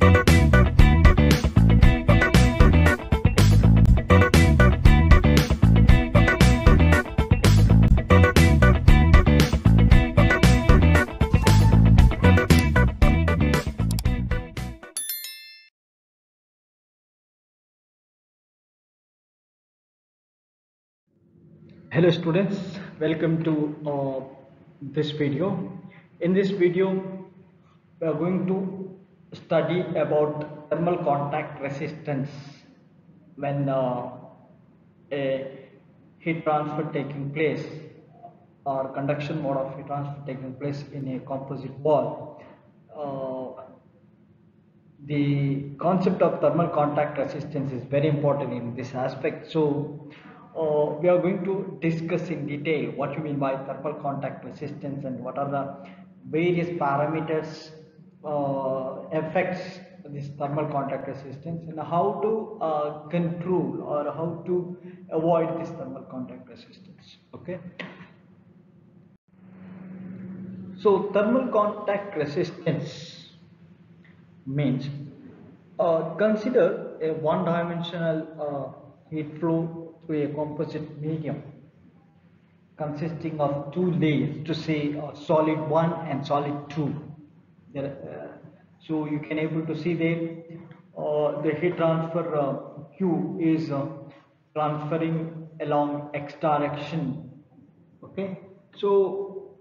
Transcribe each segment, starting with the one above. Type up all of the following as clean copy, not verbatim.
Hello students, welcome to this video. In this video we are going to study about thermal contact resistance when a heat transfer taking place or conduction mode of heat transfer taking place in a composite wall. The concept of thermal contact resistance is very important in this aspect. So we are going to discuss in detail what you mean by thermal contact resistance and what are the various parameters affects this thermal contact resistance and how to control or how to avoid this thermal contact resistance. Okay. So thermal contact resistance means consider a one-dimensional heat flow through a composite medium consisting of two layers, to say solid 1 and solid 2. So you can able to see that the heat transfer Q is transferring along x direction. Okay, so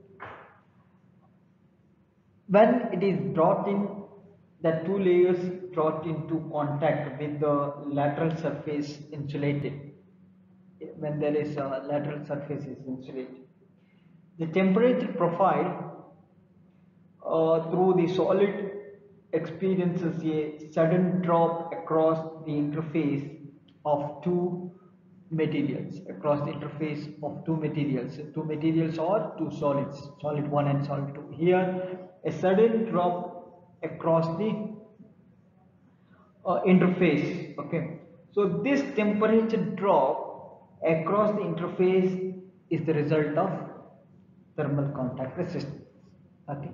when it is brought in, the two layers brought into contact with the lateral surface insulated. When there is a lateral surface is insulated, the temperature profile through the solid experiences a sudden drop across the interface of two materials, two materials or two solids, solid 1 and solid 2. Here a sudden drop across the interface. Okay, so this temperature drop across the interface is the result of thermal contact resistance. Okay,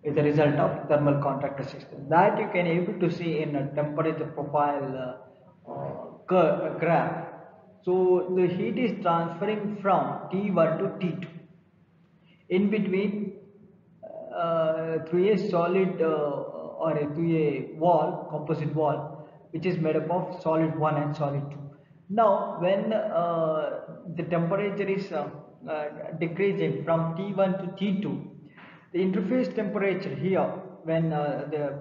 is the result of thermal contact resistance that you can able to see in a temperature profile graph. So the heat is transferring from T1 to T2 in between through a solid through a wall, composite wall, which is made up of solid 1 and solid 2. Now when the temperature is decreasing from T1 to T2, the interface temperature here, when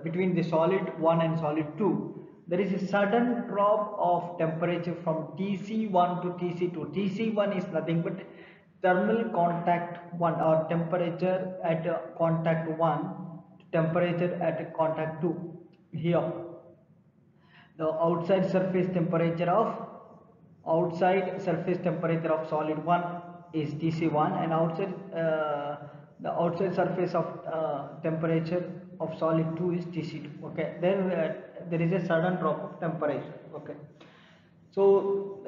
between the solid 1 and solid 2, there is a sudden drop of temperature from Tc1 to Tc2. Tc1 is nothing but thermal contact 1, or temperature at contact 1, temperature at contact 2. Here the outside surface temperature of solid 1 is Tc1, and the outside surface of temperature of solid 2 is Tc2. Okay, then there is a sudden drop of temperature. Okay, so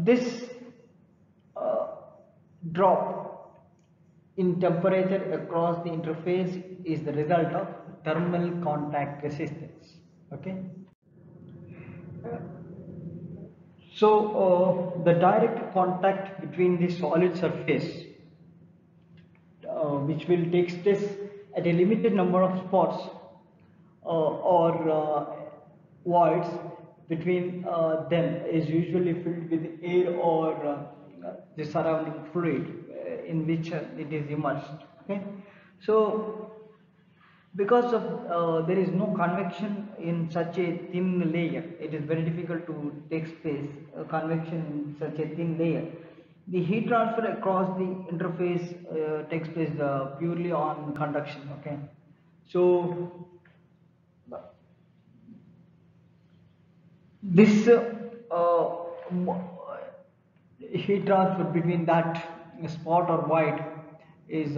this drop in temperature across the interface is the result of thermal contact resistance. Okay, so the direct contact between the solid surface which will take place at a limited number of spots or voids between them is usually filled with air or the surrounding fluid in which it is immersed. Okay, so because of there is no convection in such a thin layer, it is very difficult to take space convection in such a thin layer. The heat transfer across the interface takes place purely on conduction. Okay, so this heat transfer between that spot or void is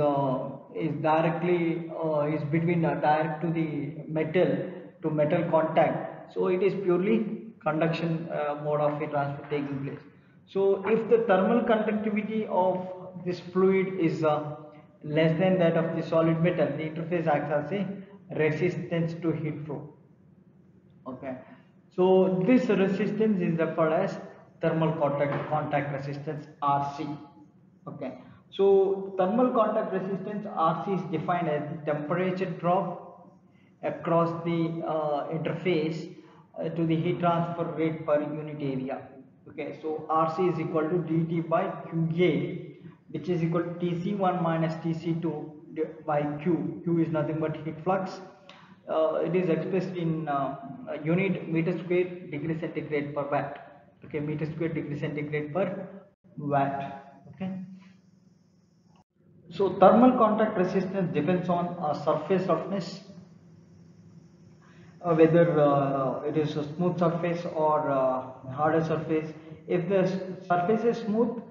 directly is between direct to the metal contact. So it is purely conduction mode of heat transfer taking place. So if the thermal conductivity of this fluid is less than that of the solid metal, the interface acts as a resistance to heat flow. Okay, so this resistance is referred as thermal contact resistance RC. Okay, so thermal contact resistance RC is defined as temperature drop across the interface to the heat transfer rate per unit area. Okay, so RC is equal to dt by QA, which is equal to Tc1 minus Tc2 by Q. Q is nothing but heat flux. It is expressed in unit meter square degree centigrade per watt. Okay, meter square degree centigrade per watt. Okay, so thermal contact resistance depends on surface roughness, whether it is a smooth surface or harder surface. If the surface is smooth,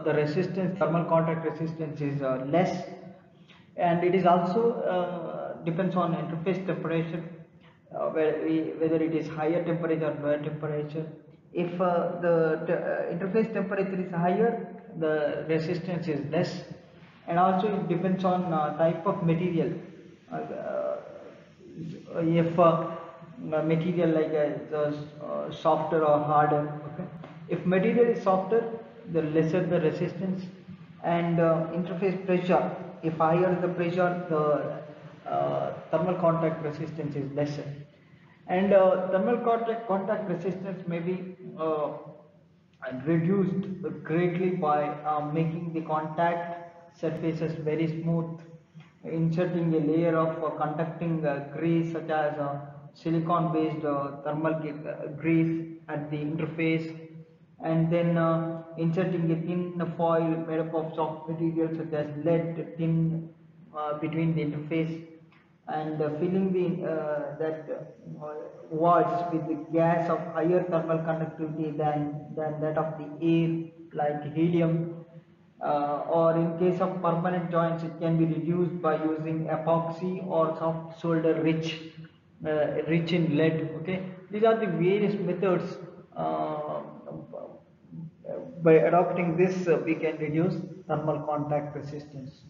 the resistance, thermal contact resistance is less, and it is also depends on interface temperature, whether it is higher temperature or lower temperature. If the interface temperature is higher, the resistance is less, and also it depends on type of material. If material like softer or harder, okay, if material is softer, the lesser the resistance, and interface pressure, if higher the pressure, the thermal contact resistance is lesser, and thermal contact resistance may be reduced greatly by making the contact surfaces very smooth, inserting a layer of conducting grease such as silicon based thermal grease at the interface, and then inserting a thin foil made up of soft material such as lead tin between the interface, and filling the walls with the gas of higher thermal conductivity than that of the air, like helium. Or in case of permanent joints, it can be reduced by using epoxy or soft solder rich in lead. Okay, these are the various methods. By adopting this, we can reduce thermal contact resistance.